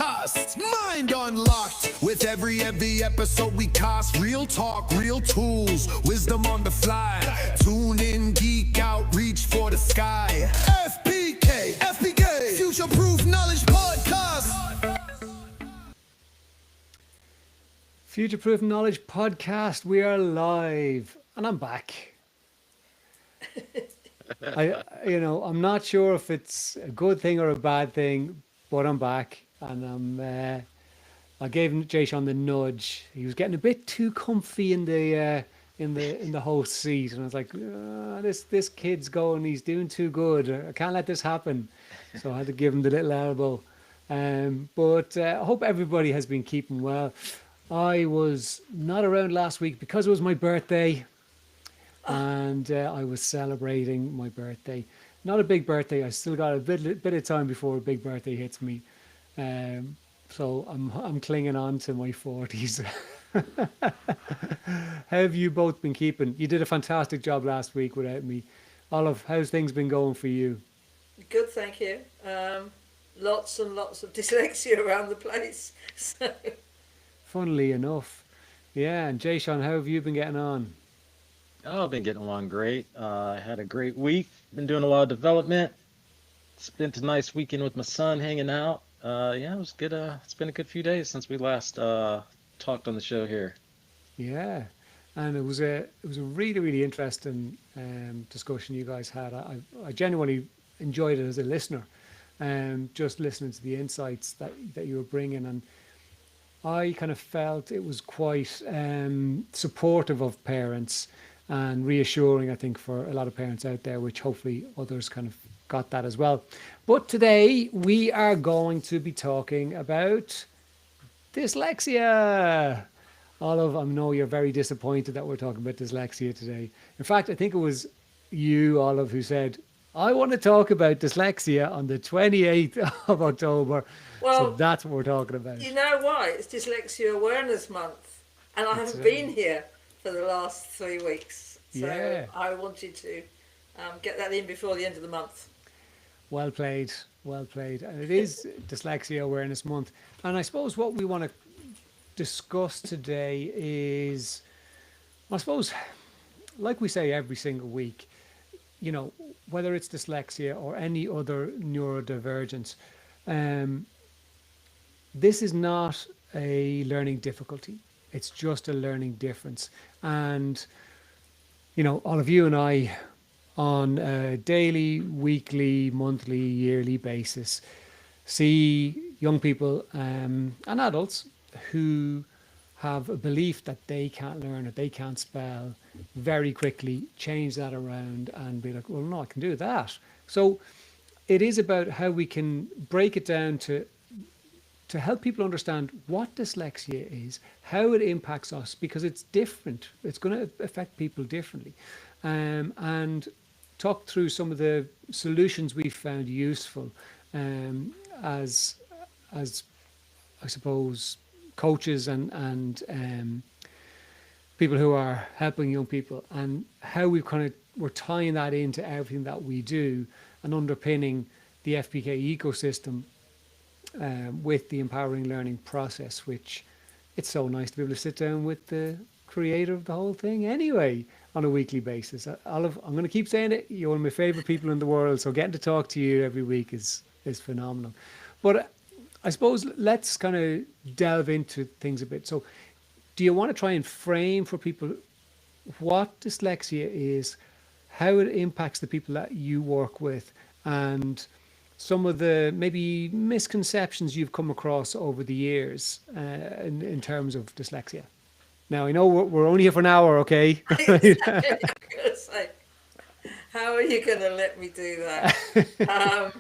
podcast, mind unlocked. With every episode we cast real talk, real tools, wisdom on the fly. Tune in, geek out, reach for the sky. FPK, Future Proof Knowledge Podcast. Future Proof Knowledge Podcast. We are live, and I'm back. I'm not sure if it's a good thing or a bad thing, but I'm back, and I gave Jason the nudge. He was getting a bit too comfy in the host seat, and I was like, this kid's going. He's doing too good. I can't let this happen. So I had to give him the little elbow. But I hope everybody has been keeping well. I was not around last week because it was my birthday, and I was celebrating my birthday. Not a big birthday. I still got a bit of time before a big birthday hits me. So I'm clinging on to my 40s. How have you both been keeping? You did a fantastic job last week without me. Olive, how's things been going for you? Good, thank you. Lots and lots of dyslexia around the place. So. Funnily enough. Yeah, and Jason, how have you been getting on? Oh, I've been getting along great. I had a great week. Been doing a lot of development. Spent a nice weekend with my son hanging out. Yeah, it was good. It's been a good few days since we last talked on the show here. Yeah, and it was a really, really interesting discussion you guys had. I genuinely enjoyed it as a listener, just listening to the insights that you were bringing, and I kind of felt it was quite supportive of parents and reassuring, I think, for a lot of parents out there, which hopefully others kind of got that as well. But today we are going to be talking about dyslexia. Olive, I know you're very disappointed that we're talking about dyslexia today. In fact, I think it was you, Olive, who said, I want to talk about dyslexia on the 28th of October. Well, so that's what we're talking about. You know why? It's Dyslexia Awareness Month. And I haven't been here for the last 3 weeks. So yeah. I wanted to get that in before the end of the month. Well played, well played. And it is Dyslexia Awareness Month. And I suppose what we want to discuss today is, I suppose, like we say every single week, you know, whether it's dyslexia or any other neurodivergence, this is not a learning difficulty. It's just a learning difference. And, you know, all of you and I, on a daily, weekly, monthly, yearly basis, see young people and adults who have a belief that they can't learn or they can't spell very quickly, change that around and be like, well, no, I can do that. So it is about how we can break it down to help people understand what dyslexia is, how it impacts us, because it's different. It's going to affect people differently. And talk through some of the solutions we found useful as I suppose, coaches and people who are helping young people, and how we're tying that into everything that we do and underpinning the FPK ecosystem with the empowering learning process, which it's so nice to be able to sit down with the creator of the whole thing anyway on a weekly basis. Olive, I'm going to keep saying it, you're one of my favorite people in the world, so getting to talk to you every week is phenomenal. But I suppose let's kind of delve into things a bit. So do you want to try and frame for people what dyslexia is, how it impacts the people that you work with, and some of the maybe misconceptions you've come across over the years in terms of dyslexia? Now, I know we're only here for an hour, okay? Exactly. I'm going to say, how are you going to let me do that?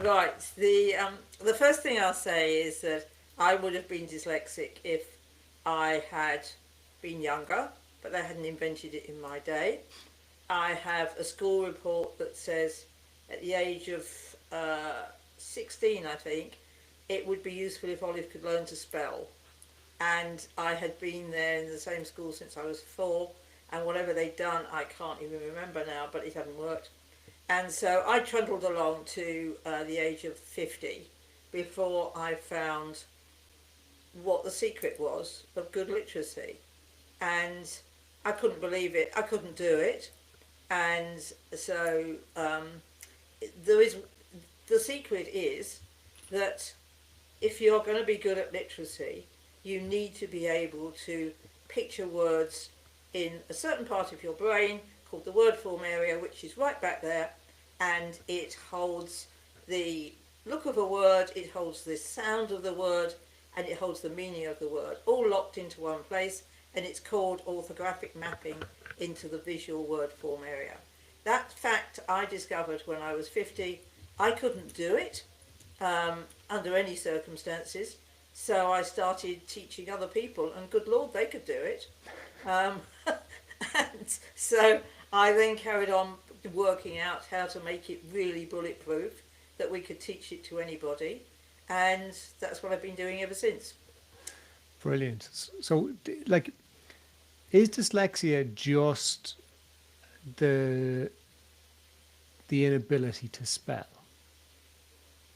Right. The first thing I'll say is that I would have been dyslexic if I had been younger, but they hadn't invented it in my day. I have a school report that says at the age of 16, I think, it would be useful if Olive could learn to spell. And I had been there in the same school since I was 4, and whatever they'd done, I can't even remember now, but it hadn't worked. And so I trundled along to the age of 50 before I found what the secret was of good literacy. And I couldn't believe it. I couldn't do it. And so there is, the secret is that if you're going to be good at literacy, you need to be able to picture words in a certain part of your brain called the word form area, which is right back there, and it holds the look of a word, it holds the sound of the word, and it holds the meaning of the word, all locked into one place, and it's called orthographic mapping into the visual word form area. That fact I discovered when I was 50. I couldn't do it under any circumstances, so I started teaching other people, and good Lord, they could do it. And so I then carried on working out how to make it really bulletproof, that we could teach it to anybody, and that's what I've been doing ever since. Brilliant. So, like, is dyslexia just the inability to spell?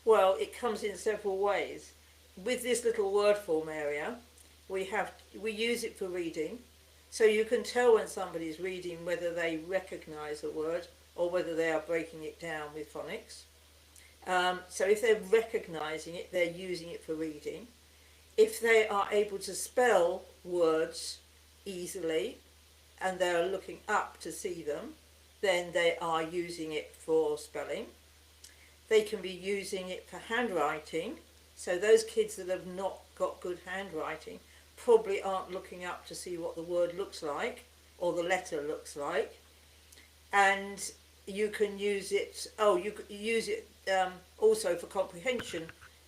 Well, it comes in several ways. With this little word form area, we use it for reading, so you can tell when somebody's reading whether they recognise a word or whether they are breaking it down with phonics. So if they're recognising it, they're using it for reading. If they are able to spell words easily and they're looking up to see them, then they are using it for spelling. They can be using it for handwriting. So those kids that have not got good handwriting probably aren't looking up to see what the word looks like or the letter looks like. And you can use it, also for comprehension,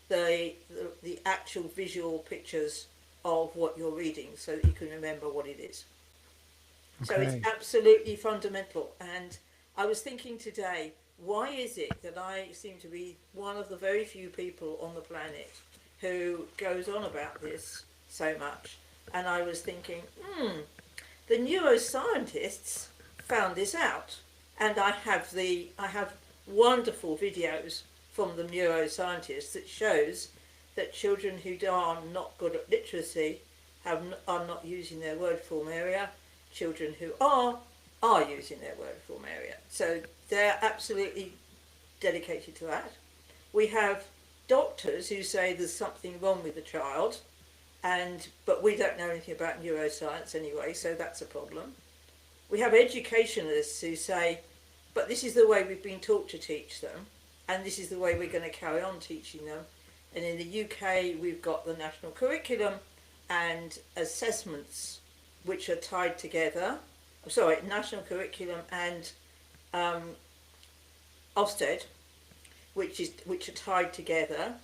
the actual visual pictures of what you're reading, so that you can remember what it is. Okay. So it's absolutely fundamental. And I was thinking today, why is it that I seem to be one of the very few people on the planet who goes on about this so much? And I was thinking, the neuroscientists found this out. And I have wonderful videos from the neuroscientists that shows that children who are not good at literacy are not using their word form area. Children who are using their word form area. So they're absolutely dedicated to that. We have doctors who say there's something wrong with the child, but we don't know anything about neuroscience anyway, so that's a problem. We have educationalists who say, but this is the way we've been taught to teach them, and this is the way we're going to carry on teaching them. And in the UK, we've got the national curriculum and assessments, which are tied together. National curriculum and Ofsted, which are tied together.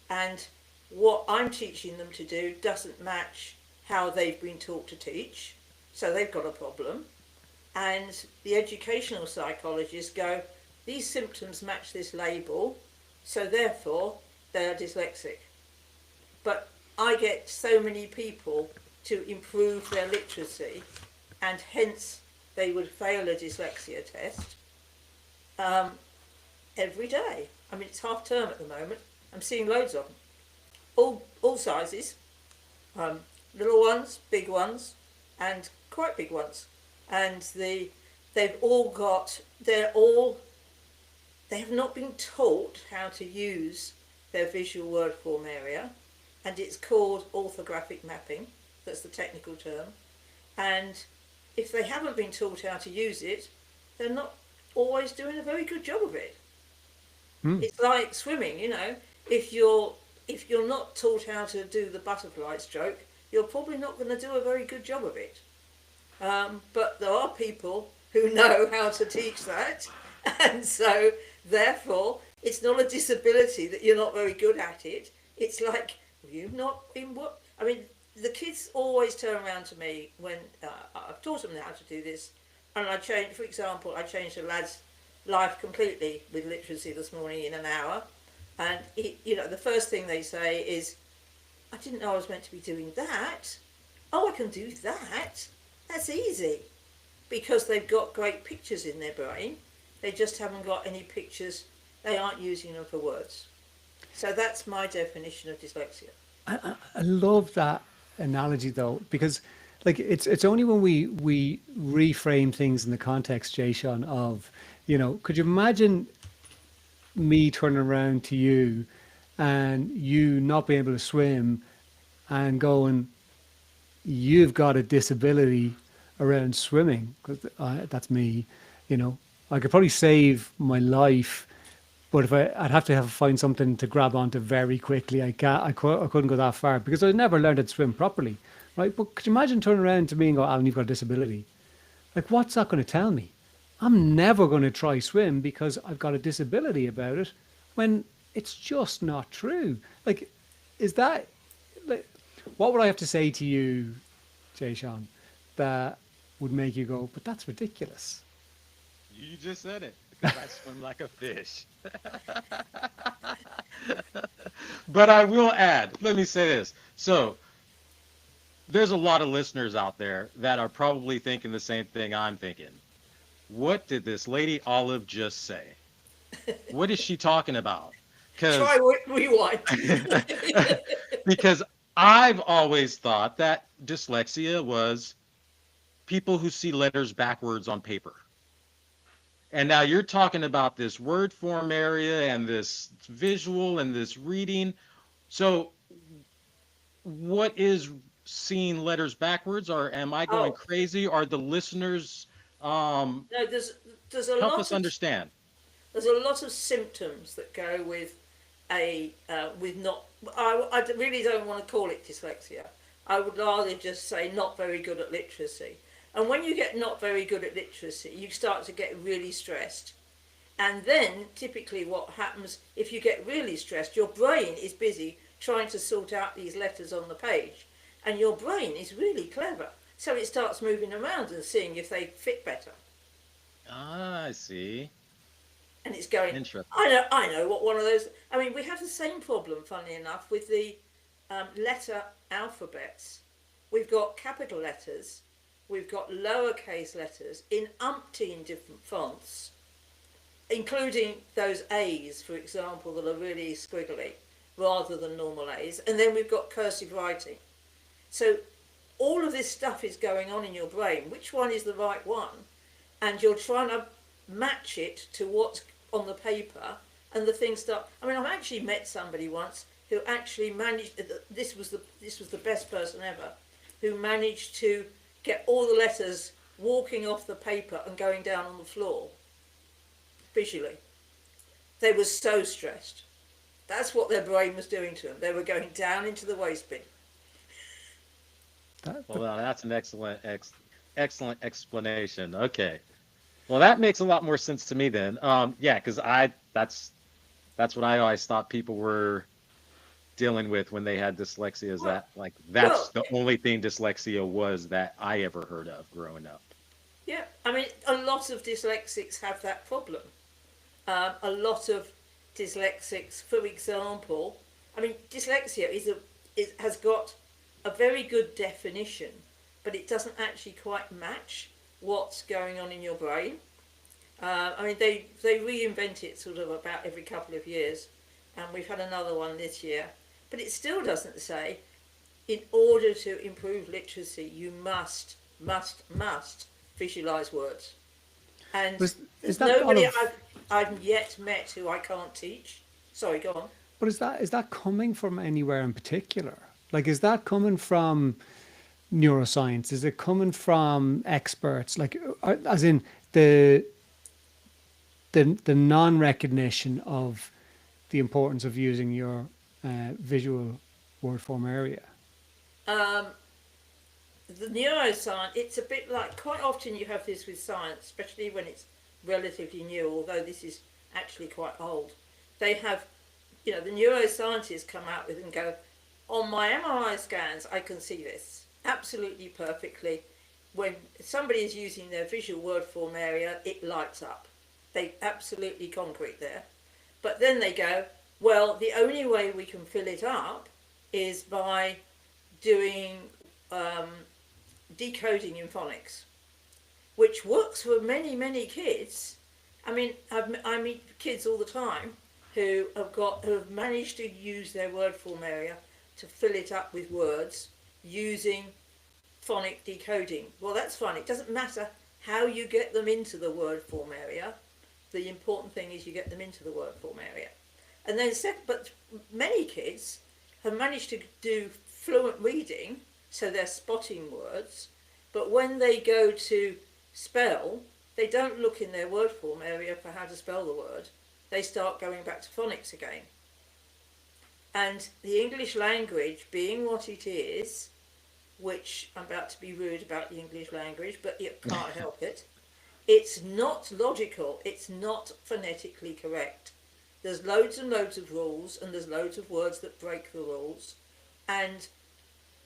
And what I'm teaching them to do doesn't match how they've been taught to teach, so they've got a problem. And the educational psychologists go, these symptoms match this label, so therefore they are dyslexic. But I get so many people to improve their literacy, and hence they would fail a dyslexia test every day. I mean, it's half term at the moment. I'm seeing loads of them, all sizes, little ones, big ones, and quite big ones. And they have not been taught how to use their visual word form area, and it's called orthographic mapping. That's the technical term. And if they haven't been taught how to use it, they're not always doing a very good job of it. It's like swimming, if you're not taught how to do the butterfly stroke, you're probably not going to do a very good job of it. But there are people who know how to teach that, and so therefore it's not a disability that you're not very good at it. It's like, you've not been what? I mean, the kids always turn around to me when I've taught them how to do this, and I changed a lad's life completely with literacy this morning in an hour, and the first thing they say is, I didn't know I was meant to be doing that. Oh, I can do that. That's easy, because they've got great pictures in their brain. They just haven't got any pictures. They aren't using them for words. So that's my definition of dyslexia. I love that analogy though, because like it's only when we reframe things in the context, Jay Sean, of, could you imagine me turning around to you and you not being able to swim and going, you've got a disability around swimming, because that's me, I could probably save my life, but I'd have to find something to grab onto very quickly. I couldn't go that far because I never learned how to swim properly, right? But could you imagine turning around to me and go, Alan, you've got a disability? Like, what's that going to tell me? I'm never going to try swim because I've got a disability about it, when it's just not true. Like, is that, like, what would I have to say to you, Jay Sean, that would make you go, but that's ridiculous? You just said it, because I swim like a fish. But I will add, let me say this. So there's a lot of listeners out there that are probably thinking the same thing I'm thinking. What did this lady Olive just say? What is she talking about? Try rewind. Because I've always thought that dyslexia was people who see letters backwards on paper. And now you're talking about this word form area and this visual and this reading. So what is seeing letters backwards, or am I going crazy? Are the listeners No, there's a help lot us of understand? there's a lot of symptoms that go with with not. I really don't want to call it dyslexia. I would rather just say not very good at literacy. And when you get not very good at literacy, you start to get really stressed. And then typically what happens, if you get really stressed, your brain is busy trying to sort out these letters on the page. And your brain is really clever. So it starts moving around and seeing if they fit better. Ah, I see. And it's going, Interesting. I know what one of those. I mean, we have the same problem, funnily enough, with the letter alphabets. We've got capital letters, we've got lowercase letters in umpteen different fonts, including those A's, for example, that are really squiggly rather than normal A's. And then we've got cursive writing. So all of this stuff is going on in your brain. Which one is the right one? And you're trying to match it to what's on the paper, and the things start. I mean, I've actually met somebody once who actually managed. This was the best person ever, who managed to get all the letters walking off the paper and going down on the floor visually. They were so stressed. That's what their brain was doing to them. They were going down into the waste bin. Well, that's an excellent explanation. Okay. Well, that makes a lot more sense to me then. Yeah, because that's what I always thought people were dealing with when they had dyslexia. Is that's the only thing dyslexia was that I ever heard of growing up. Yeah, I mean, a lot of dyslexics have that problem. A lot of dyslexics, for example, I mean, dyslexia has got a very good definition, but it doesn't actually quite match what's going on in your brain. I mean, they reinvent it sort of about every couple of years, and we've had another one this year. But it still doesn't say, in order to improve literacy, you must visualise words. And is that nobody I've yet met who I can't teach. Sorry, go on. But is that coming from anywhere in particular? Like, is that coming from neuroscience? Is it coming from experts? Like, as in the non-recognition of the importance of using your visual word form area? The neuroscience, it's a bit like, quite often you have this with science, especially when it's relatively new, although this is actually quite old. They have, the neuroscientists come out with and go, on my MRI scans, I can see this absolutely perfectly. When somebody is using their visual word form area, it lights up. They absolutely concrete there. But then they go, well, the only way we can fill it up is by doing decoding in phonics, which works for many, many kids. I mean, I meet kids all the time who have managed to use their word form area to fill it up with words using phonic decoding. Well, that's fine. It doesn't matter how you get them into the word form area. The important thing is you get them into the word form area. And then, but many kids have managed to do fluent reading, so they're spotting words, but when they go to spell, they don't look in their word form area for how to spell the word. They start going back to phonics again. And the English language, being what it is, which I'm about to be rude about the English language, but you can't help it, it's not logical, it's not phonetically correct. There's loads and loads of rules, and there's loads of words that break the rules. And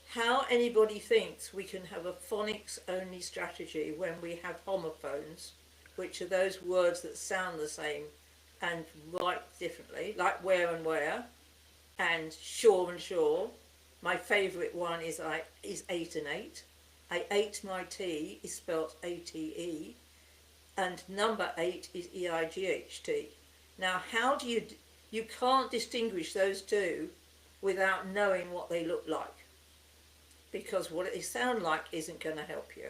how anybody thinks we can have a phonics-only strategy when we have homophones, which are those words that sound the same and write differently, like where and sure and sure. My favourite one is 8 and 8. I ate my tea is spelt A-T-E, and number 8 is E-I-G-H-T. Now, how do you can't distinguish those two without knowing what they look like, because what they sound like isn't going to help you.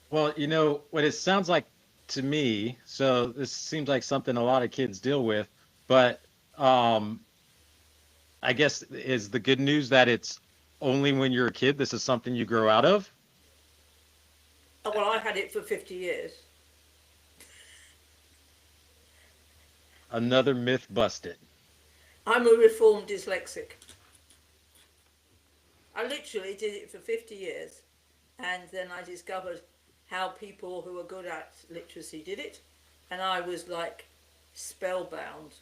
Well, you know, what it sounds like to me, so this seems like something a lot of kids deal with, but I guess is the good news that it's only when you're a kid, this is something you grow out of? Well, I had it for 50 years. Another myth busted. I'm a reformed dyslexic. I literally did it for 50 years, and then I discovered how people who are good at literacy did it, and I was like spellbound.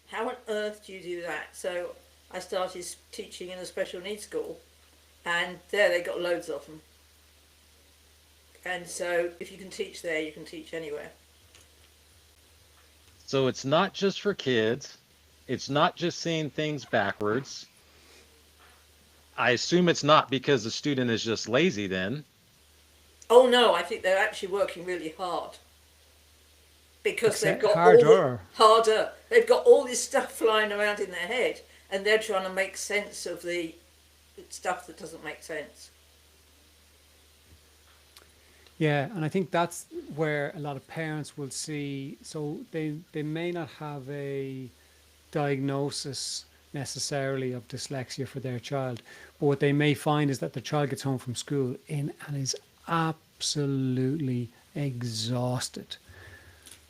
How on earth do you do that? So I started teaching in a special needs school, and there they got loads of them. And so if you can teach there, you can teach anywhere. So it's not just for kids. It's not just seeing things backwards. I assume it's not because the student is just lazy then. Oh no, I think they're actually working really hard. Because they've got harder. They've got all this stuff flying around in their head, and they're trying to make sense of the stuff that doesn't make sense. Yeah, and I think that's where a lot of parents will see, so they may not have a diagnosis necessarily of dyslexia for their child, but what they may find is that the child gets home from school and is absolutely exhausted,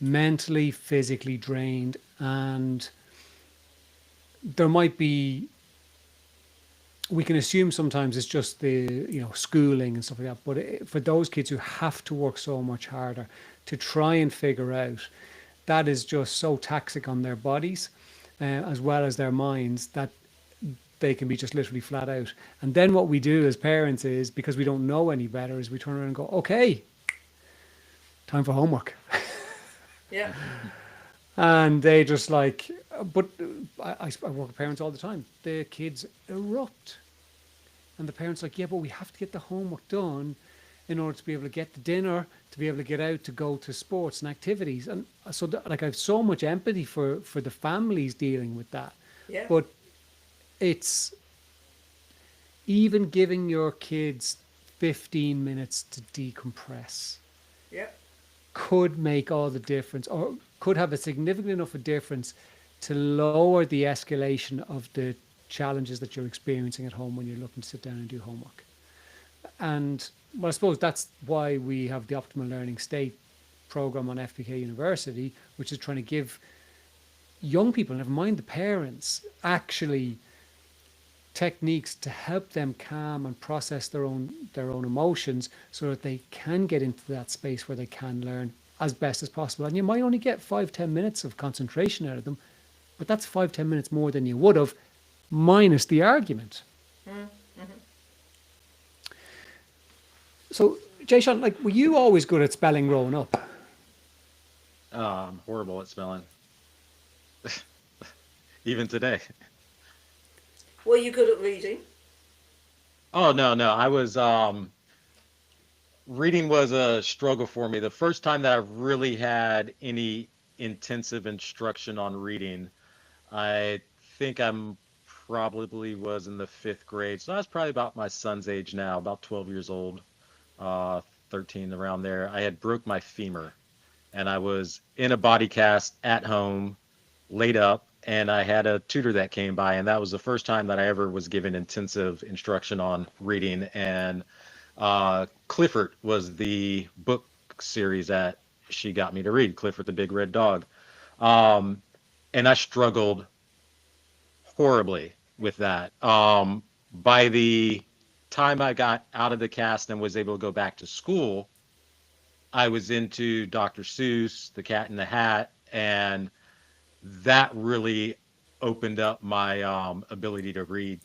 mentally, physically drained, and there might be, we can assume sometimes it's just the schooling and stuff like that, but for those kids who have to work so much harder to try and figure out, that is just so taxing on their bodies as well as their minds, that they can be just literally flat out. And then what we do as parents is, because we don't know any better, is we turn around and go, okay, time for homework. Yeah. And they just like, but I work with parents all the time. The kids erupt. And the parents are like, yeah, but we have to get the homework done in order to be able to get the dinner, to be able to get out, to go to sports and activities. And so I have so much empathy for the families dealing with that. Yeah. But it's even giving your kids 15 minutes to decompress. Yeah. Could make all the difference, or could have a significant enough a difference to lower the escalation of the challenges that you're experiencing at home when you're looking to sit down and do homework. And well, I suppose that's why we have the Optimal Learning State program on FPK University, which is trying to give young people, never mind the parents, actually techniques to help them calm and process their own emotions, so that they can get into that space where they can learn as best as possible. And you might only get 5-10 minutes of concentration out of them, but that's 5-10 minutes more than you would have minus the argument. Mm-hmm. So Jay Sean, like, were you always good at spelling growing up? I'm horrible at spelling. Even today. Were you good at reading? Oh, no. I was, reading was a struggle for me. The first time that I really had any intensive instruction on reading, I think I'm probably was in the fifth grade. So I was probably about my son's age now, about 12 years old, uh, 13 around there. I had broke my femur and I was in a body cast at home, laid up, and I had a tutor that came by, and that was the first time that I ever was given intensive instruction on reading. And Clifford was the book series that she got me to read, Clifford the Big Red Dog. Um, and I struggled horribly with that. By the time I got out of the cast and was able to go back to school, I was into Dr. Seuss, The Cat in the Hat, and that really opened up my ability to read,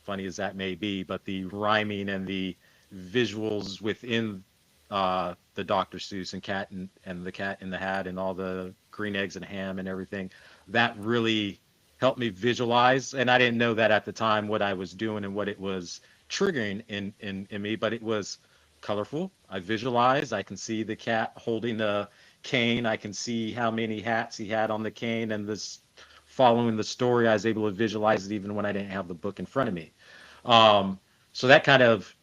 funny as that may be, but the rhyming and the visuals within the Dr. Seuss and and the Cat in the Hat and all the green eggs and ham and everything, that really helped me visualize. And I didn't know that at the time what I was doing and what it was triggering in me, but it was colorful. I visualized. I can see the cat holding a cane. I can see how many hats he had on the cane, and this following the story, I was able to visualize it even when I didn't have the book in front of me. Um, so that kind of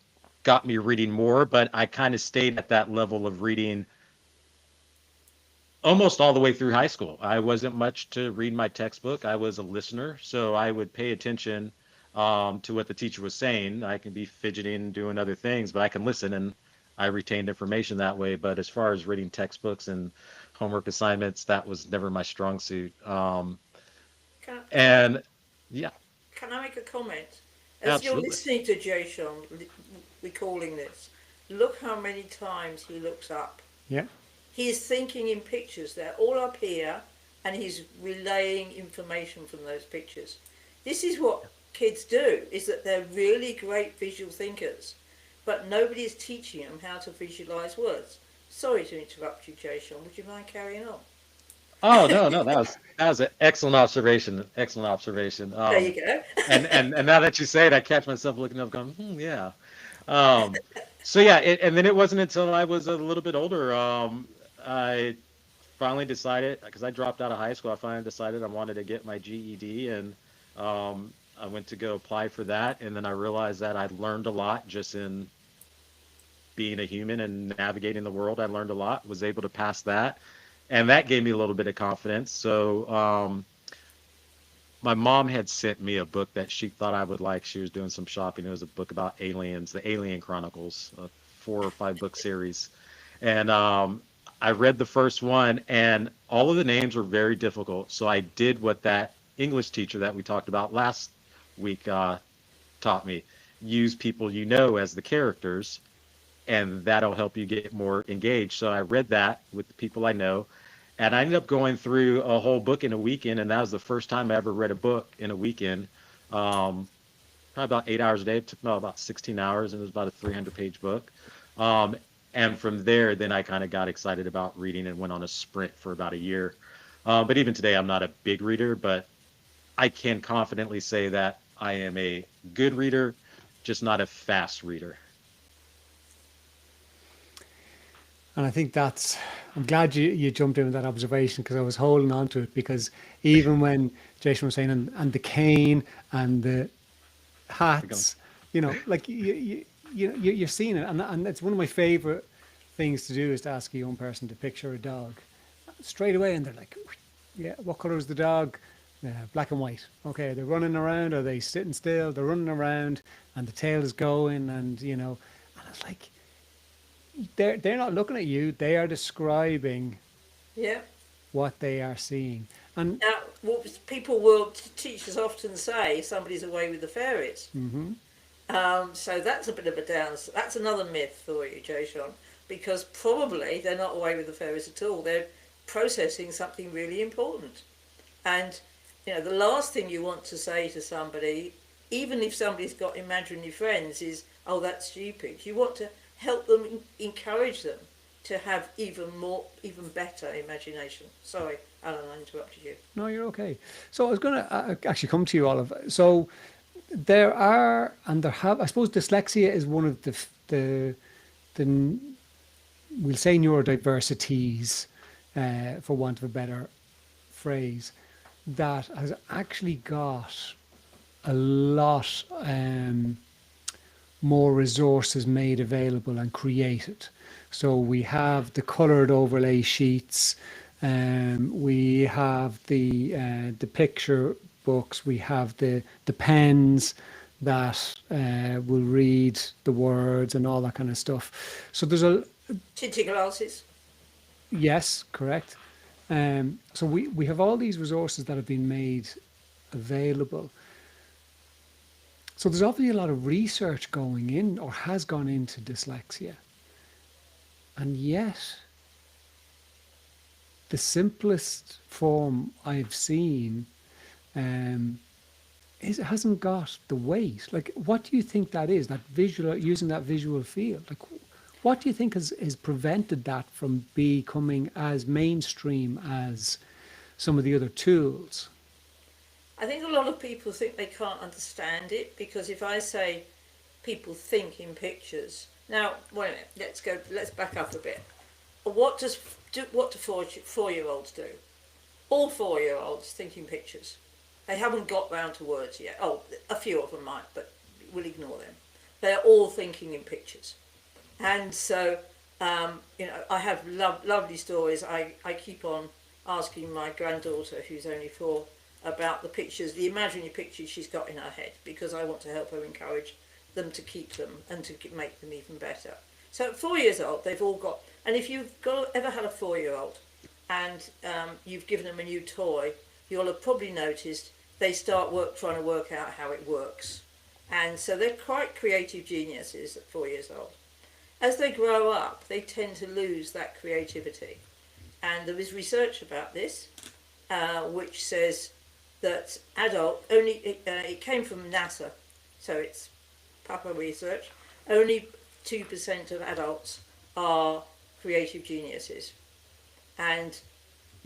got me reading more, but I kind of stayed at that level of reading almost all the way through high school. I wasn't much to read my textbook. I was a listener, so I would pay attention to what the teacher was saying. I can be fidgeting and doing other things, but I can listen and I retained information that way. But as far as reading textbooks and homework assignments, that was never my strong suit. Can I, And yeah, can I make a comment? As you're absolutely. listening to Jay Sean recalling this, look how many times he looks up. Yeah. He's thinking in pictures. They're all up here, and he's relaying information from those pictures. This is what kids do, is that they're really great visual thinkers, but nobody's teaching them how to visualize words. Sorry to interrupt you, Jay Sean. Would you mind carrying on? Oh no, no, that was an excellent observation. Excellent observation. There you go. And now that you say it, I catch myself looking up, going, yeah. Um, so yeah, and then it wasn't until I was a little bit older, I finally decided, because I dropped out of high school, I finally decided I wanted to get my GED, and I went to go apply for that, and then I realized that I'd learned a lot just in being a human and navigating the world. I learned a lot, was able to pass that, and that gave me a little bit of confidence. So my mom had sent me a book that she thought I would like. She was doing some shopping. It was a book about aliens, the Alien Chronicles, a 4 or 5 book series. And I read the first one, and all of the names were very difficult. So I did what that English teacher that we talked about last week taught me. Use people you know as the characters, and that'll help you get more engaged. So I read that with the people I know, and I ended up going through a whole book in a weekend, and that was the first time I ever read a book in a weekend. Probably about 8 hours a day. It took about 16 hours, and it was about a 300-page book. Um, and from there, then I kind of got excited about reading and went on a sprint for about a year. But even today, I'm not a big reader, but I can confidently say that I am a good reader, just not a fast reader. And I think I'm glad you jumped in with that observation, because I was holding on to it, because even when Jason was saying, and the cane and the hats, like you're seeing it. And it's one of my favorite things to do, is to ask a young person to picture a dog straight away. And they're like, yeah, what color is the dog? Black and white. Okay, they're running around. Are they sitting still? They're running around, and the tail is going, and it's like, they're not looking at you, they are describing Yeah. what they are seeing. And Now, what people will teachers often say, somebody's away with the fairies. mhm, So that's a bit of a That's another myth for you, Jay Sean, because probably they're not away with the fairies at all. They're processing something really important. And the last thing you want to say to somebody, even if somebody's got imaginary friends, is, "Oh, that's stupid." You want to help them, encourage them to have even better imagination. Sorry, Alan, I interrupted you. no, you're okay. So I was going to actually come to you, Olive. So there are, and there have, I suppose dyslexia is one of the we'll say neurodiversities for want of a better phrase, that has actually got a lot more resources made available and created. So we have the coloured overlay sheets, we have the picture books, we have the pens that will read the words and all that kind of stuff. So there's a Tinty glasses. yes, correct. So we have all these resources that have been made available. So there's obviously a lot of research going in or has gone into dyslexia. And yet, the simplest form I've seen it hasn't got the weight. Like, what do you think that is? That visual, using that visual field. Like, what do you think has prevented that from becoming as mainstream as some of the other tools? I think a lot of people think they can't understand it, because if I say people think in pictures. Now, wait a minute, let's back up a bit. What do 4-year-olds do? All 4-year-olds think in pictures. They haven't got round to words yet. Oh, a few of them might, but we'll ignore them. They're all thinking in pictures. And so, I have lovely stories. I keep on asking my granddaughter, who's only 4, about the pictures, the imaginary pictures she's got in her head, because I want to help her encourage them to keep them and to make them even better. So at 4 years old, they've all got, and if you've ever had a 4-year-old and you've given them a new toy, you'll have probably noticed they start trying to work out how it works. And so they're quite creative geniuses at 4 years old. As they grow up, they tend to lose that creativity. And there is research about this, which says that it came from NASA, so it's Papa research, only 2% of adults are creative geniuses. And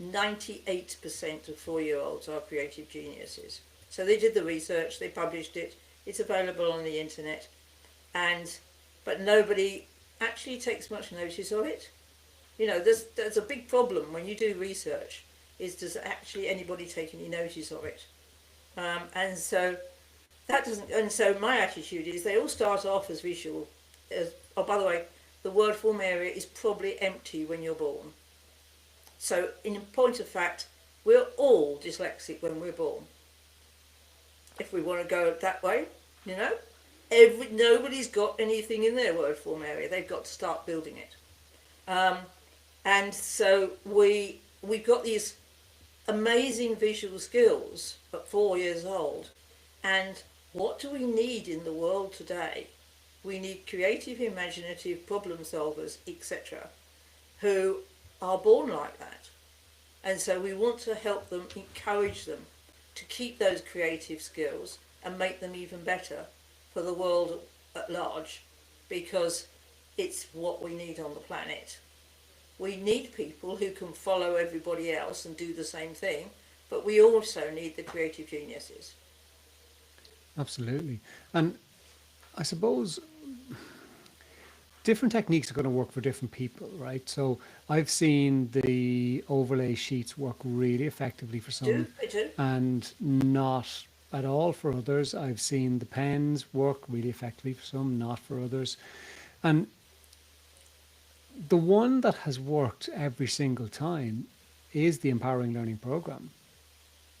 98% of 4-year-olds are creative geniuses. So they did the research, they published it, it's available on the internet, but nobody actually takes much notice of it. There's a big problem when you do research, is does actually anybody take any notice of it? And so my attitude is they all start off as visual. Oh, by the way, the word form area is probably empty when you're born. So, in point of fact, we're all dyslexic when we're born. If we want to go that way, nobody's got anything in their word form area. They've got to start building it. And so we've got these amazing visual skills at 4 years old. And what do we need in the world today? We need creative, imaginative problem solvers, etc., who are born like that. And so we want to help them, encourage them to keep those creative skills and make them even better for the world at large, because it's what we need on the planet. We need people who can follow everybody else and do the same thing, but we also need the creative geniuses. Absolutely. And I suppose different techniques are going to work for different people, right? So I've seen the overlay sheets work really effectively for some They do. and not at all for others. I've seen the pens work really effectively for some, not for others. And the one that has worked every single time is the Empowering Learning Program.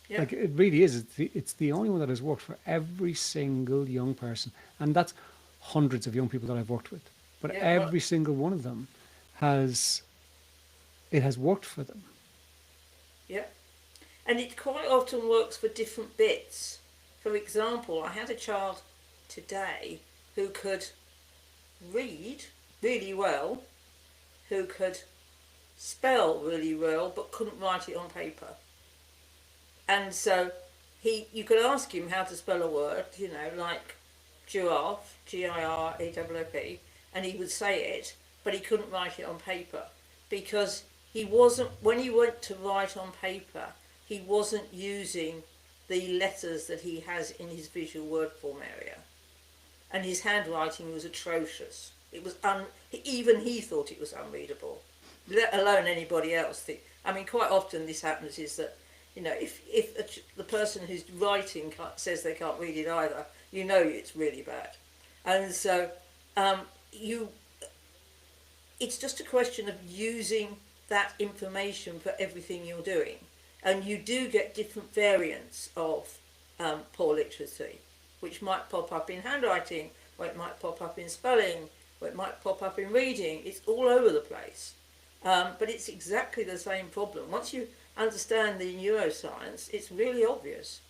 Yeah. Like, it really is. It's the only one that has worked for every single young person. And that's hundreds of young people that I've worked with. But Yeah, every single one of them has worked for them. Yeah. And it quite often works for different bits. For example, I had a child today who could read really well, who could spell really well, but couldn't write it on paper. And so you could ask him how to spell a word, like giraffe, G-I-R-A-F-F-E, and he would say it, but he couldn't write it on paper, because when he went to write on paper, he wasn't using the letters that he has in his visual word form area. And his handwriting was atrocious. It was even he thought it was unreadable, let alone anybody else think. I mean, quite often this happens is that, if the person who's writing says they can't read it either, it's really bad. And so you it's just a question of using that information for everything you're doing. And you do get different variants of poor literacy, which might pop up in handwriting, or it might pop up in spelling, or it might pop up in reading. It's all over the place. But it's exactly the same problem. Once you understand the neuroscience, it's really obvious.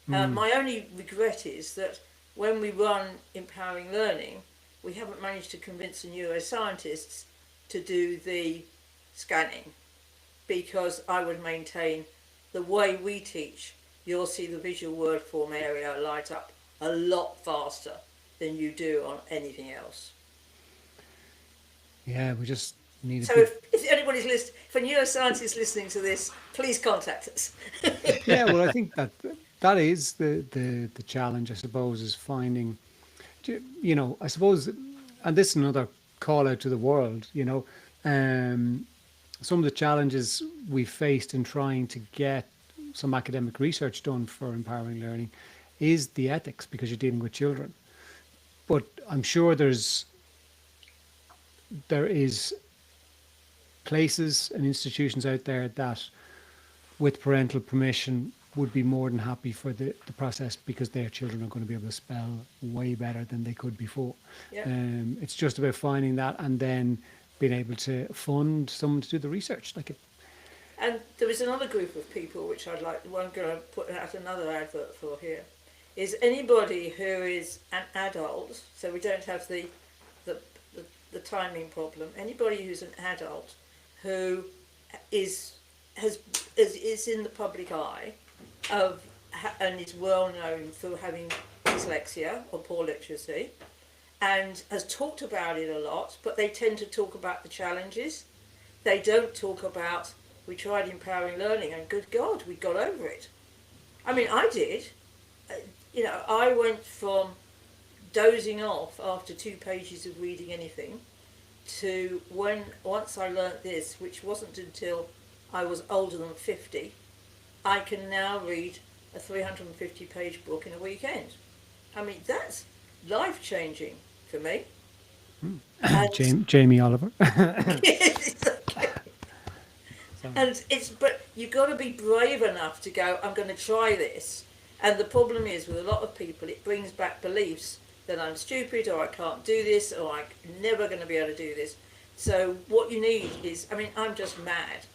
My only regret is that when we run Empowering Learning, we haven't managed to convince the neuroscientists to do the scanning, because I would maintain the way we teach, you'll see the visual word form area light up a lot faster than you do on anything else. Yeah, we just need So if anybody's listening, if a neuroscientist is listening to this, please contact us. Yeah, well, I think that is the challenge, I suppose, is finding, I suppose, and this is another call out to the world, some of the challenges we faced in trying to get some academic research done for empowering learning is the ethics, because you're dealing with children. But I'm sure there is places and institutions out there that, with parental permission, would be more than happy for the process, because their children are going to be able to spell way better than they could before. Yeah. It's just about finding that, and then being able to fund someone to do the research. And there is another group of people which I'm going to put out another advert for here, is anybody who is an adult, so we don't have the timing problem, anybody who's an adult who is in the public eye and is well known for having dyslexia or poor literacy, and has talked about it a lot, but they tend to talk about the challenges. They don't talk about, we tried empowering learning and good God, we got over it. I mean, I did. I went from dozing off after 2 pages of reading anything to once I learnt this, which wasn't until I was older than 50, I can now read a 350-page book in a weekend. I mean, that's life-changing for me. Jamie Oliver. And but you've got to be brave enough to go, I'm going to try this. And the problem is, with a lot of people, it brings back beliefs that I'm stupid, or I can't do this, or I'm never going to be able to do this. So what you need is, I'm just mad.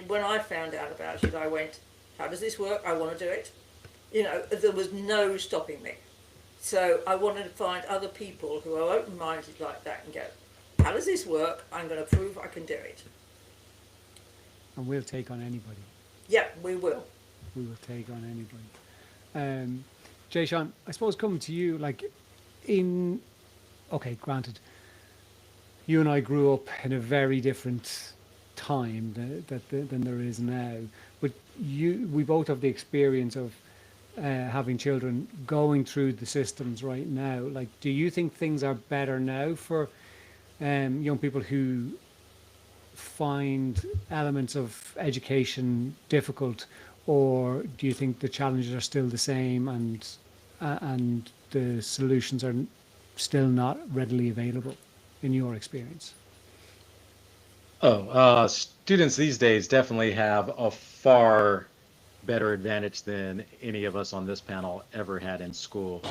When I found out about it, I went, how does this work? I want to do it. There was no stopping me. So I wanted to find other people who are open-minded like that and go, how does this work? I'm going to prove I can do it. And we'll take on anybody. Yeah, we will. We will take on anybody. Jay Sean, I suppose coming to you, granted, you and I grew up in a very different time than there is now, but we both have the experience of having children going through the systems right now. Do you think things are better now for young people who find elements of education difficult, or do you think the challenges are still the same and the solutions are still not readily available in your experience? Students these days definitely have a far better advantage than any of us on this panel ever had in school.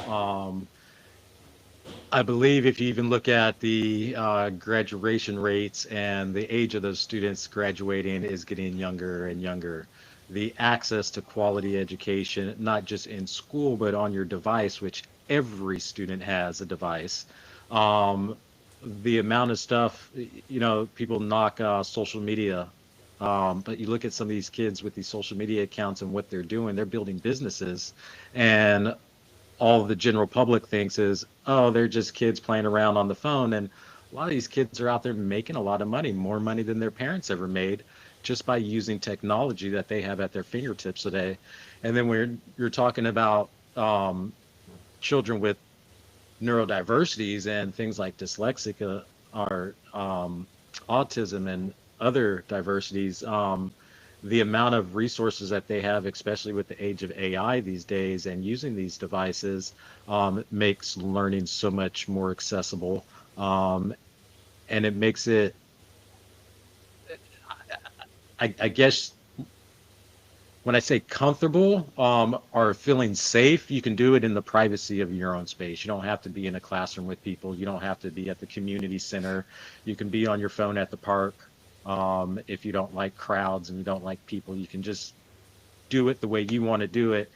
I believe if you even look at the graduation rates, and the age of those students graduating is getting younger and younger. The access to quality education, not just in school, but on your device, which every student has a device. The amount of stuff, people knock social media, but you look at some of these kids with these social media accounts and what they're doing, they're building businesses, and all the general public thinks is, oh, they're just kids playing around on the phone. And a lot of these kids are out there making a lot of money, more money than their parents ever made, just by using technology that they have at their fingertips today. And then when you're talking about children with neurodiversities and things like dyslexia or autism and other diversities, the amount of resources that they have, especially with the age of AI these days and using these devices, makes learning so much more accessible. Um, and it makes it, I guess, when I say comfortable, or feeling safe, you can do it in the privacy of your own space. You don't have to be in a classroom with people. You don't have to be at the community center. You can be on your phone at the park. If you don't like crowds and you don't like people, you can just do it the way you want to do it.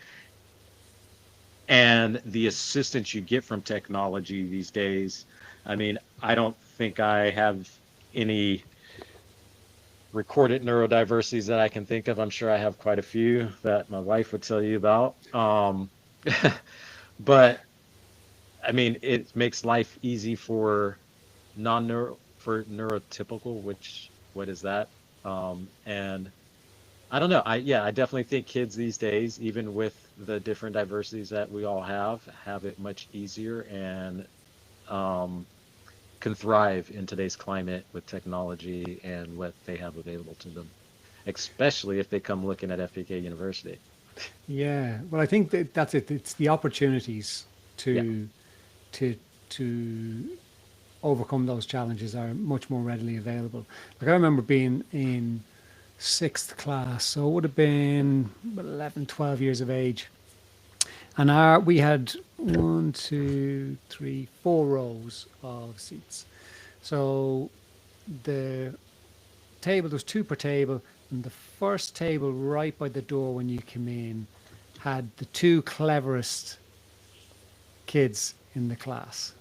And the assistance you get from technology these days, I mean, I don't think I have any recorded neurodiversities that I can think of. I'm sure I have quite a few that my wife would tell you about. But I mean, it makes life easy for for neurotypical, which what is that? And I don't know. I definitely think kids these days, even with the different diversities that we all have it much easier and um, can thrive in today's climate with technology and what they have available to them, especially if they come looking at FPK University. Yeah, well, I think that that's it. It's the opportunities Yeah. to to to overcome those challenges are much more readily available. Like I remember being in sixth class, so it would have been 11, 12 years of age, and we had one, two, three, 4 rows of seats. So the table, there was two per table, and the first table right by the door when you came in had the two cleverest kids in the class.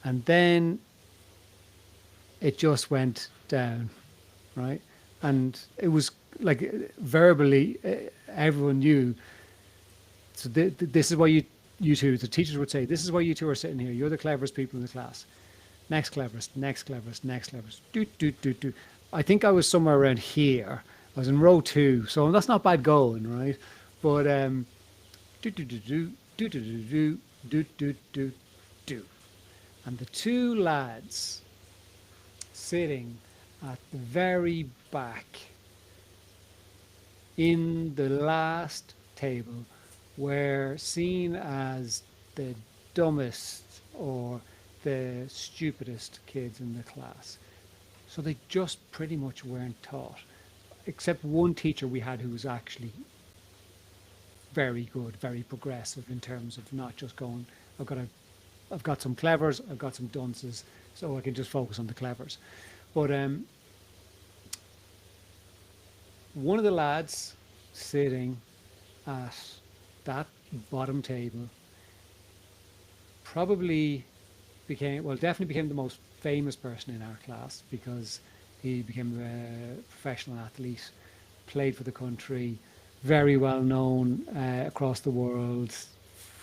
And then it just went down, right? And it was like verbally, everyone knew. So this is why you two, the teachers would say, this is why you two are sitting here. You're the cleverest people in the class. Next cleverest, next cleverest, next cleverest. Do, do, do, do. I think I was somewhere around here. I was in row 2, so that's not bad going, right? But do, do, do, do, do, do, do, do, do, do, do. And the two lads sitting at the very back in the last table were seen as the dumbest or the stupidest kids in the class. So they just pretty much weren't taught, except one teacher we had who was actually very good, very progressive in terms of not just going, I've got some clevers, I've got some dunces, so I can just focus on the clevers. But one of the lads sitting at that bottom table probably definitely became the most famous person in our class because he became a professional athlete, played for the country, very well known across the world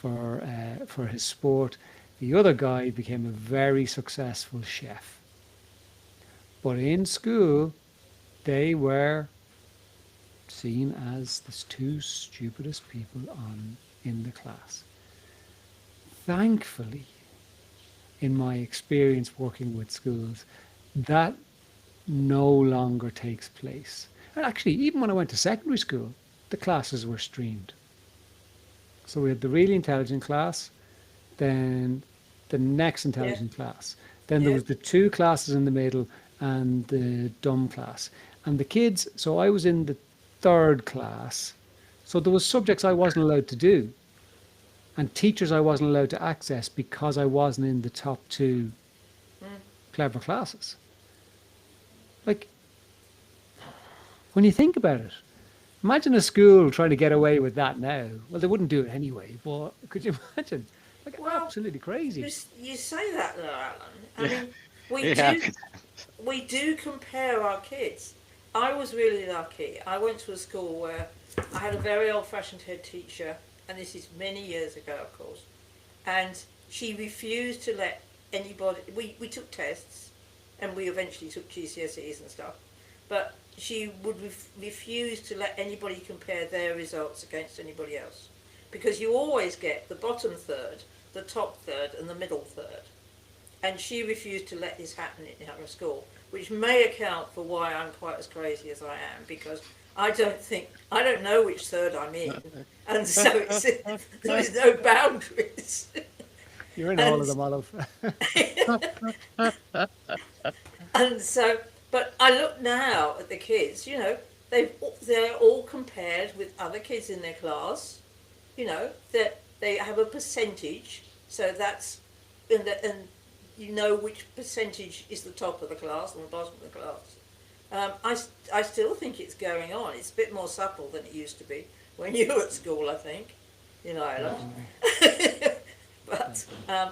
for his sport. The other guy became a very successful chef. But in school, they were seen as the two stupidest people in the class. Thankfully, in my experience working with schools, that no longer takes place. And actually, even when I went to secondary school, the classes were streamed. So we had the really intelligent class, then the next Yeah. intelligent class. Then there Yeah. was the two classes in the middle and the dumb class. And the kids, so I was in the third class. So there was subjects I wasn't allowed to do and teachers I wasn't allowed to access because I wasn't in the top 2 clever classes. Like, when you think about it, imagine a school trying to get away with that now. Well, they wouldn't do it anyway, but could you imagine? Like, Well, absolutely crazy. you say that though, Alan. I Yeah. mean, we It do happens. we do compare our kids. I was really lucky. I went to a school where I had a very old-fashioned head teacher, and this is many years ago, of course, and she refused to let anybody. We took tests, and we eventually took GCSEs and stuff, but she would refuse to let anybody compare their results against anybody else, because you always get the bottom third, the top third, and the middle third. And she refused to let this happen in her school, which may account for why I'm quite as crazy as I am, because I don't know which third I'm in, and so there is no boundaries. You're in all of And them, Olive. and so, but I look now at the kids. They're all compared with other kids in their class. That they have a percentage, so that's and you know which percentage is the top of the class and the bottom of the class. I still think it's going on. It's a bit more subtle than it used to be when you were at school, I think, in Ireland. But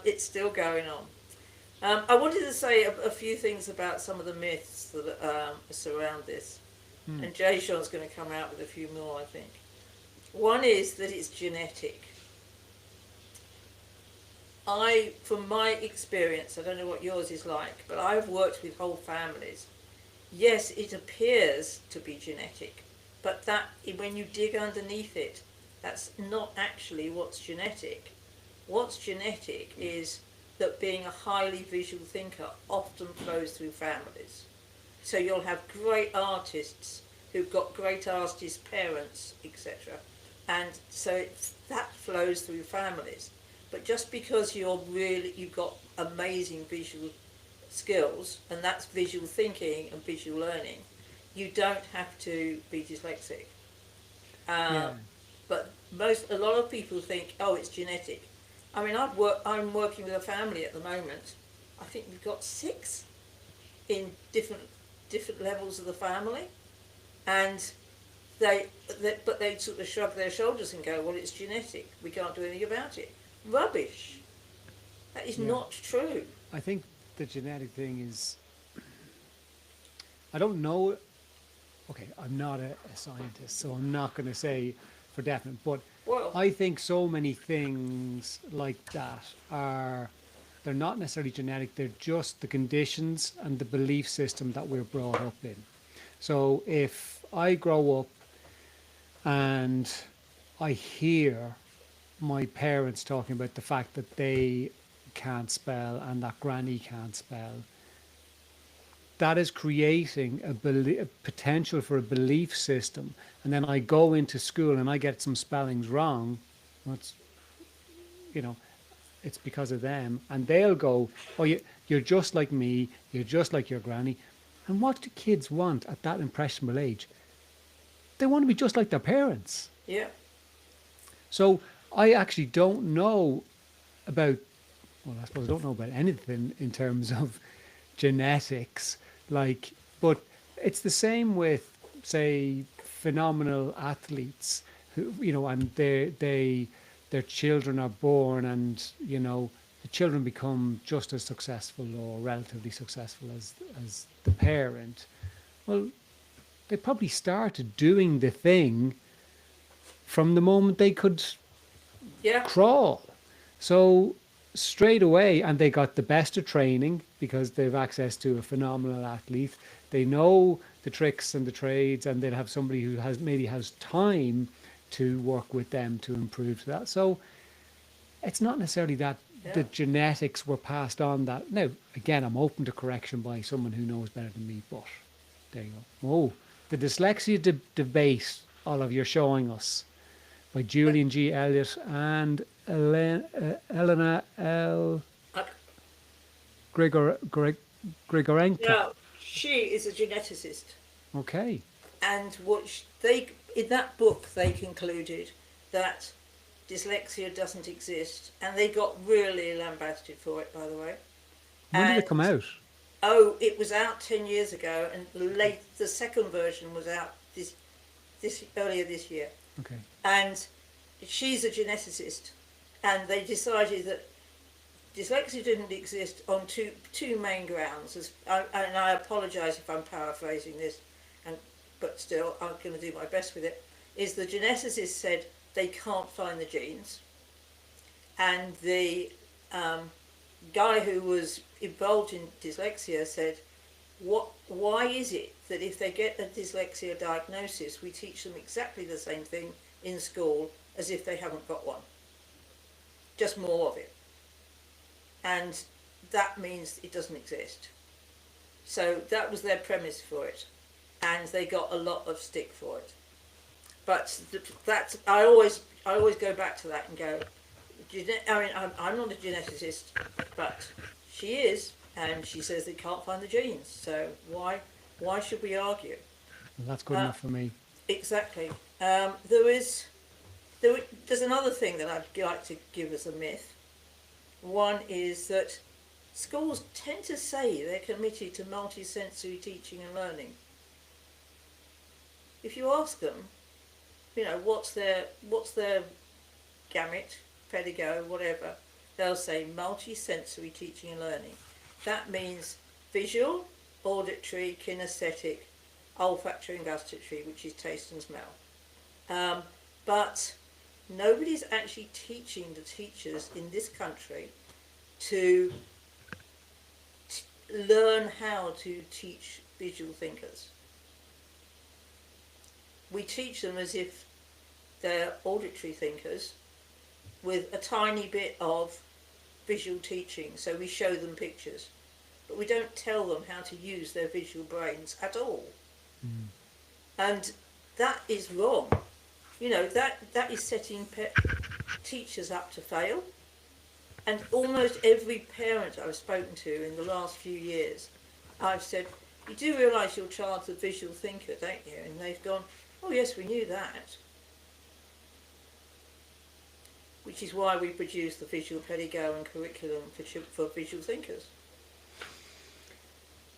it's still going on. I wanted to say a few things about some of the myths that surround this. And Jay Sean's going to come out with a few more, I think. One is that it's genetic. From my experience, I don't know what yours is like, but I've worked with whole families. Yes, it appears to be genetic, but when you dig underneath it, that's not actually what's genetic. What's genetic is that being a highly visual thinker often flows through families. So you'll have great artists who've got great artist parents, etc. And so that flows through families. But just because you've got amazing visual skills, and that's visual thinking and visual learning, you don't have to be dyslexic. But a lot of people think, oh, it's genetic. I mean, I'm working with a family at the moment. I think we've got 6 in different levels of the family, and they sort of shrug their shoulders and go, well, it's genetic. We can't do anything about it. Rubbish. That is not true. I think the genetic thing is, I don't know. Okay, I'm not a scientist, so I'm not going to say for definite, but Well, I think so many things like that they're not necessarily genetic, they're just the conditions and the belief system that we're brought up in. So if I grow up and I hear my parents talking about the fact that they can't spell and that granny can't spell, that is creating a potential for a belief system. And then I go into school and I get some spellings wrong. That's, it's because of them. And they'll go, oh, you're just like me. You're just like your granny. And what do kids want at that impressionable age? They want to be just like their parents. yeah. So I actually don't know about, well, I suppose I don't know about anything in terms of genetics, but it's the same with, say, phenomenal athletes who, and their children are born, and, the children become just as successful or relatively successful as the parent. Well, they probably started doing the thing from the moment they could crawl. So straight away, and they got the best of training because they've access to a phenomenal athlete. They know the tricks and the trades, and they'll have somebody who has time to work with them to improve that. So it's not necessarily that the genetics were passed on that. Now, again, I'm open to correction by someone who knows better than me, but there you go. Oh, the dyslexia debate, Olive, you're showing us, by Julian G. Elliott and Elena L. Grigorenko. Now, she is a geneticist, Okay. and in that book they concluded that dyslexia doesn't exist, and they got really lambasted for it, by the way. When did And- it come out? Oh, it was out 10 years ago, and the second version was out earlier this year. Okay. And she's a geneticist, and they decided that dyslexia didn't exist on two main grounds. And I apologise if I'm paraphrasing this, but still I'm going to do my best with it. Is the geneticist said they can't find the genes, and the guy who was involved in dyslexia said, why is it that if they get a dyslexia diagnosis, we teach them exactly the same thing in school as if they haven't got one? Just more of it. And that means it doesn't exist. So that was their premise for it. and they got a lot of stick for it. But that's I always go back to that and go. I mean, I'm not a geneticist, but she is, and she says they can't find the genes. So why should we argue? Well, that's good enough for me. Exactly. There's another thing that I'd like to give as a myth. One is that schools tend to say they're committed to multisensory teaching and learning. If you ask them, what's their gamut, pedagogue, whatever, they'll say multisensory teaching and learning. That means visual, auditory, kinesthetic, olfactory and gustatory, which is taste and smell. But nobody's actually teaching the teachers in this country to learn how to teach visual thinkers. We teach them as if they're auditory thinkers with a tiny bit of visual teaching, so we show them pictures, but we don't tell them how to use their visual brains at all. And that is wrong. That is setting teachers up to fail. And almost every parent I've spoken to in the last few years, I've said, you do realise your child's a visual thinker, don't you? And they've gone, oh yes, we knew that. Which is why we produce the visual pedagogue and curriculum for visual thinkers.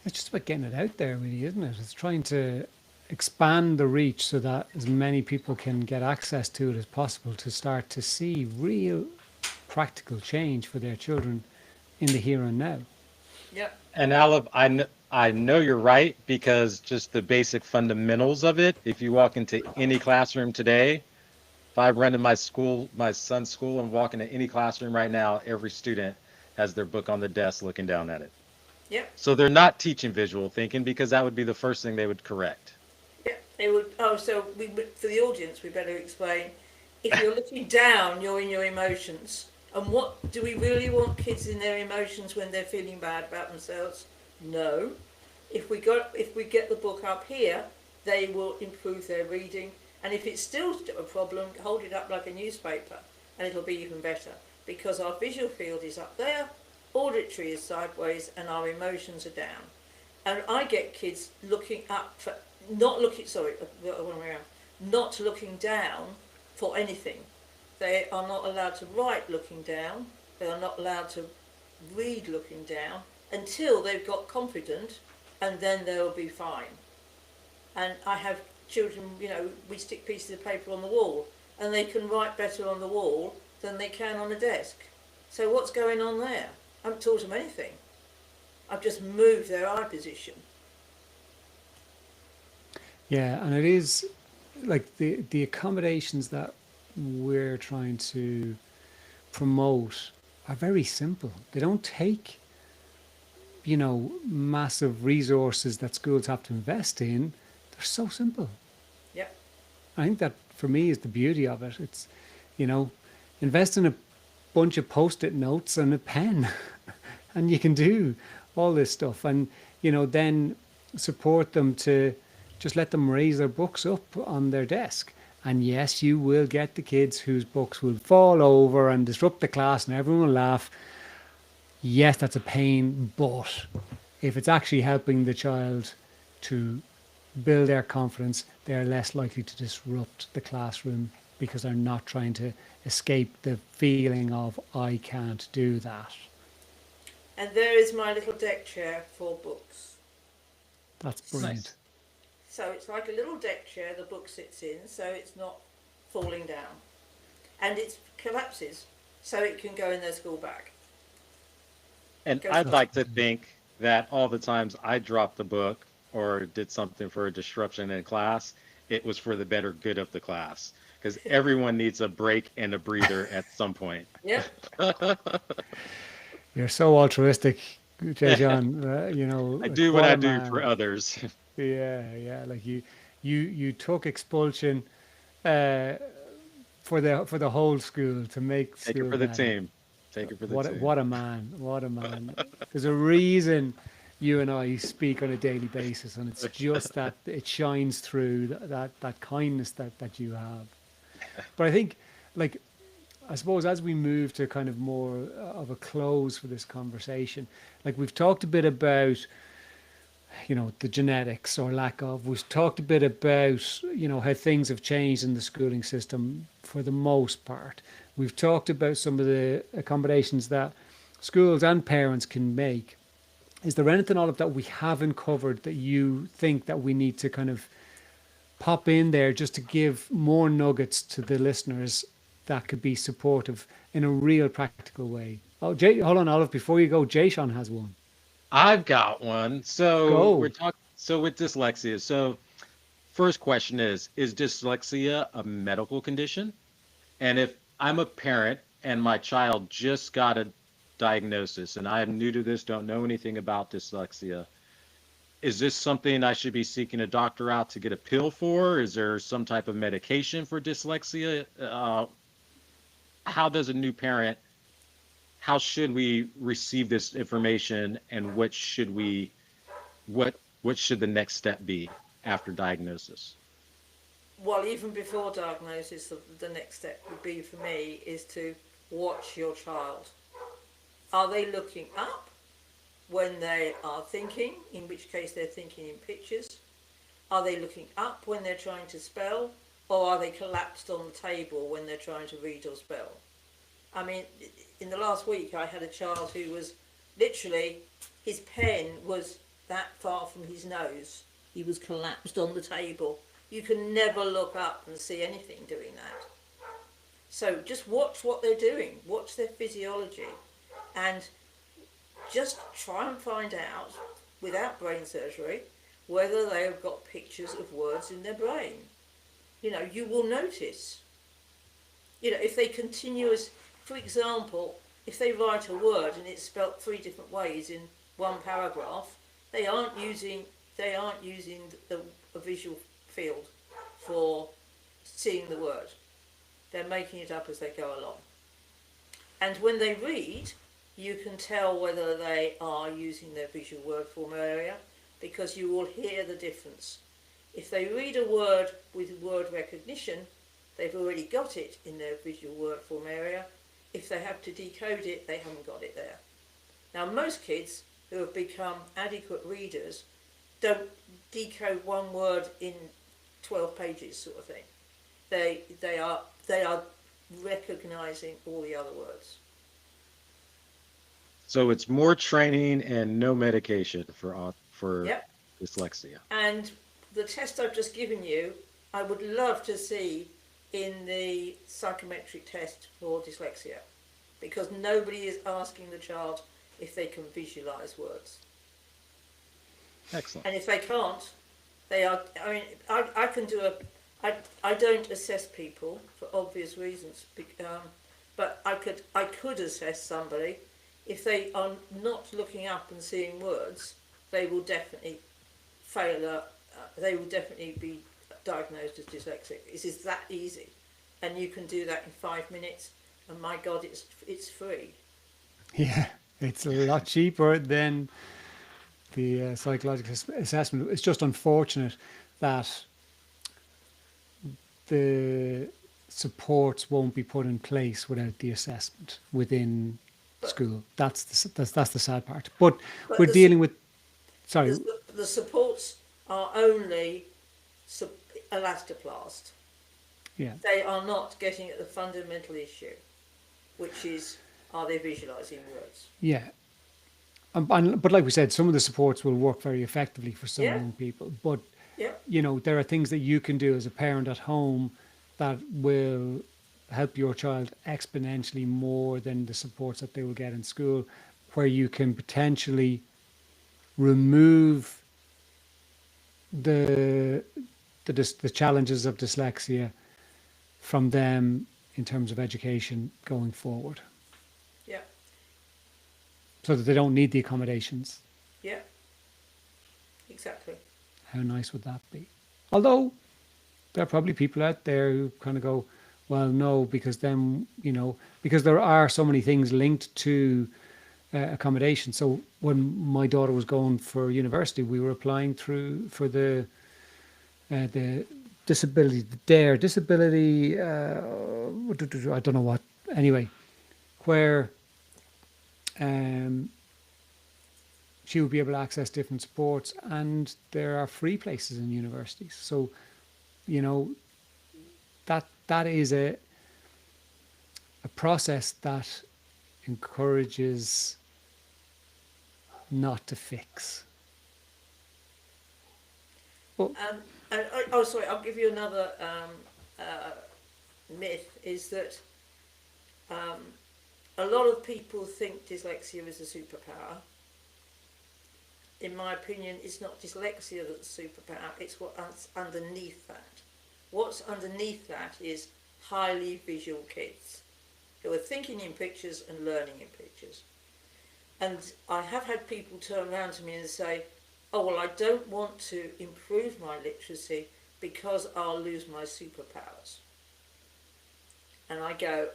It's just about getting it out there, really, isn't it? It's trying to expand the reach so that as many people can get access to it as possible to start to see real practical change for their children in the here and now. Yep. And Olive, I know you're right, because just the basic fundamentals of it, if you walk into any classroom today, if I run to my son's school, and walk into any classroom right now, every student has their book on the desk looking down at it. Yep. So they're not teaching visual thinking, because that would be the first thing they would correct. Yep. They would. Oh, so for the audience, we better explain. If you're looking down, you're in your emotions. And what do we really want kids in their emotions when they're feeling bad about themselves? No. If we get the book up here, they will improve their reading. And if it's still a problem, hold it up like a newspaper, and it'll be even better. Because our visual field is up there, auditory is sideways, and our emotions are down. And I get kids looking up for, not looking down for anything. They are not allowed to write looking down. They are not allowed to read looking down until they've got confident, and then they'll be fine. And I have children, we stick pieces of paper on the wall, and they can write better on the wall than they can on a desk. So what's going on there? I haven't taught them anything. I've just moved their eye position. Yeah, and it is like the accommodations that we're trying to promote are very simple. They don't take, massive resources that schools have to invest in. They're so simple. Yep. I think that for me is the beauty of it. It's, invest in a bunch of post-it notes and a pen and you can do all this stuff, and, then support them to just let them raise their books up on their desk. And yes, you will get the kids whose books will fall over and disrupt the class and everyone will laugh. Yes, that's a pain, but if it's actually helping the child to build their confidence, they're less likely to disrupt the classroom because they're not trying to escape the feeling of, I can't do that. And there is my little deck chair for books. That's brilliant. Nice. So it's like a little deck chair the book sits in, so it's not falling down. And it collapses, so it can go in their school bag. And Go I'd for like to think that all the times I dropped the book or did something for a disruption in class, it was for the better good of the class. Because everyone needs a break and a breather at some point. Yep. You're so altruistic, Jason. I do what I do for others. Yeah. Like you took expulsion for the whole school to make Take school it for the better. team. Take it for the team. What a man. What a man. There's a reason you and I speak on a daily basis, and it's just that it shines through that kindness that you have. But I think, like, I suppose as we move to kind of more of a close for this conversation, like we've talked a bit about, the genetics or lack of. We've talked a bit about, how things have changed in the schooling system for the most part. We've talked about some of the accommodations that schools and parents can make. Is there anything all of that we haven't covered that you think that we need to kind of pop in there just to give more nuggets to the listeners that could be supportive in a real practical way? Oh, hold on, Olive, before you go, Jason has one. I've got one. So we're Go. talking. So with dyslexia. So first question is dyslexia a medical condition? And if I'm a parent and my child just got a diagnosis and I am new to this, don't know anything about dyslexia, is this something I should be seeking a doctor out to get a pill for? Is there some type of medication for dyslexia? How does a new parent, how should we receive this information, and what should the next step be after diagnosis? Well, even before diagnosis, the next step would be for me is to watch your child. Are they looking up when they are thinking, in which case they're thinking in pictures? Are they looking up when they're trying to spell, or are they collapsed on the table when they're trying to read or spell? I mean, in the last week I had a child who was literally, his pen was that far from his nose. He was collapsed on the table. You can never look up and see anything doing that. So just watch what they're doing, watch their physiology, and just try and find out, without brain surgery, whether they have got pictures of words in their brain. You will notice. If they for example, if they write a word and it's spelt 3 different ways in one paragraph, they aren't using a visual field for seeing the word. They're making it up as they go along. And when they read, you can tell whether they are using their visual word form area, because you will hear the difference. If they read a word with word recognition, they've already got it in their visual word form area. If they have to decode it, they haven't got it there. Now, most kids who have become adequate readers don't decode one word in 12 pages, sort of thing. They are recognizing all the other words. So it's more training and no medication for Yep. dyslexia. And the test I've just given you, I would love to see in the psychometric test for dyslexia, because nobody is asking the child if they can visualize words. Excellent. And if they can't, I can do I don't assess people for obvious reasons, but I could assess somebody. If they are not looking up and seeing words, they will definitely fail. They will definitely be diagnosed as dyslexic. It is that easy, and you can do that in 5 minutes. And my God, it's free. Yeah, it's a lot cheaper than the psychological assessment. It's just unfortunate that the supports won't be put in place without the assessment within school. That's the sad part. But we're dealing with. Sorry. The supports are only elastoplast. Yeah. They are not getting at the fundamental issue, which is, are they visualizing words? Yeah. But like we said, some of the supports will work very effectively for some young people. But, there are things that you can do as a parent at home that will help your child exponentially more than the supports that they will get in school, where you can potentially remove the challenges of dyslexia from them in terms of education going forward. Yeah. So that they don't need the accommodations. Yeah. Exactly. How nice would that be? Although there are probably people out there who kind of go, well, no, because then, because there are so many things linked to accommodation. So when my daughter was going for university, we were applying through for the disability, the DARE disability. I don't know what. Anyway, where she would be able to access different supports, and there are free places in universities. So, you know, that is a process that encourages not to fix. Sorry, I'll give you another myth, is that a lot of people think dyslexia is a superpower. In my opinion, it's not dyslexia that's a superpower, it's what's underneath that. What's underneath that is highly visual kids who are thinking in pictures and learning in pictures. And I have had people turn around to me and say, oh, well, I don't want to improve my literacy because I'll lose my superpowers. And I go,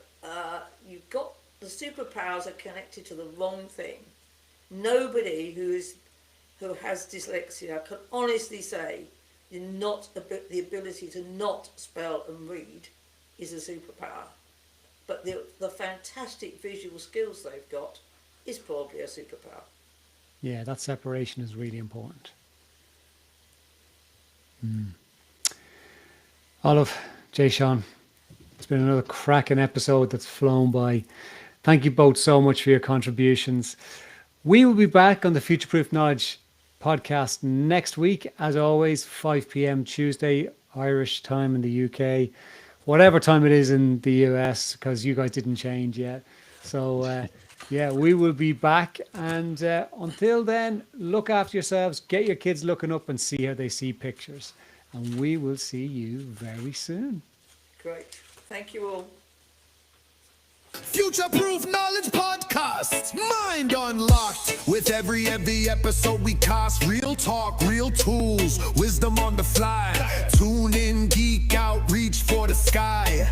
you've got, the superpowers are connected to the wrong thing. Nobody who has dyslexia can honestly say the ability to not spell and read is a superpower. But the fantastic visual skills they've got is probably a superpower. Yeah, that separation is really important. Olive, Jay Sean, it's been another cracking episode that's flown by. Thank you both so much for your contributions. We will be back on the Future Proof Knowledge podcast next week, as always, 5 p.m. Tuesday, Irish time in the UK, whatever time it is in the US, because you guys didn't change yet. So, yeah, we will be back. And until then, look after yourselves, get your kids looking up and see how they see pictures. And we will see you very soon. Great. Thank you all. Future Proof Knowledge Podcast, mind unlocked. With every episode we cast real talk, real tools, wisdom on the fly. Tune in, geek out, reach for the sky.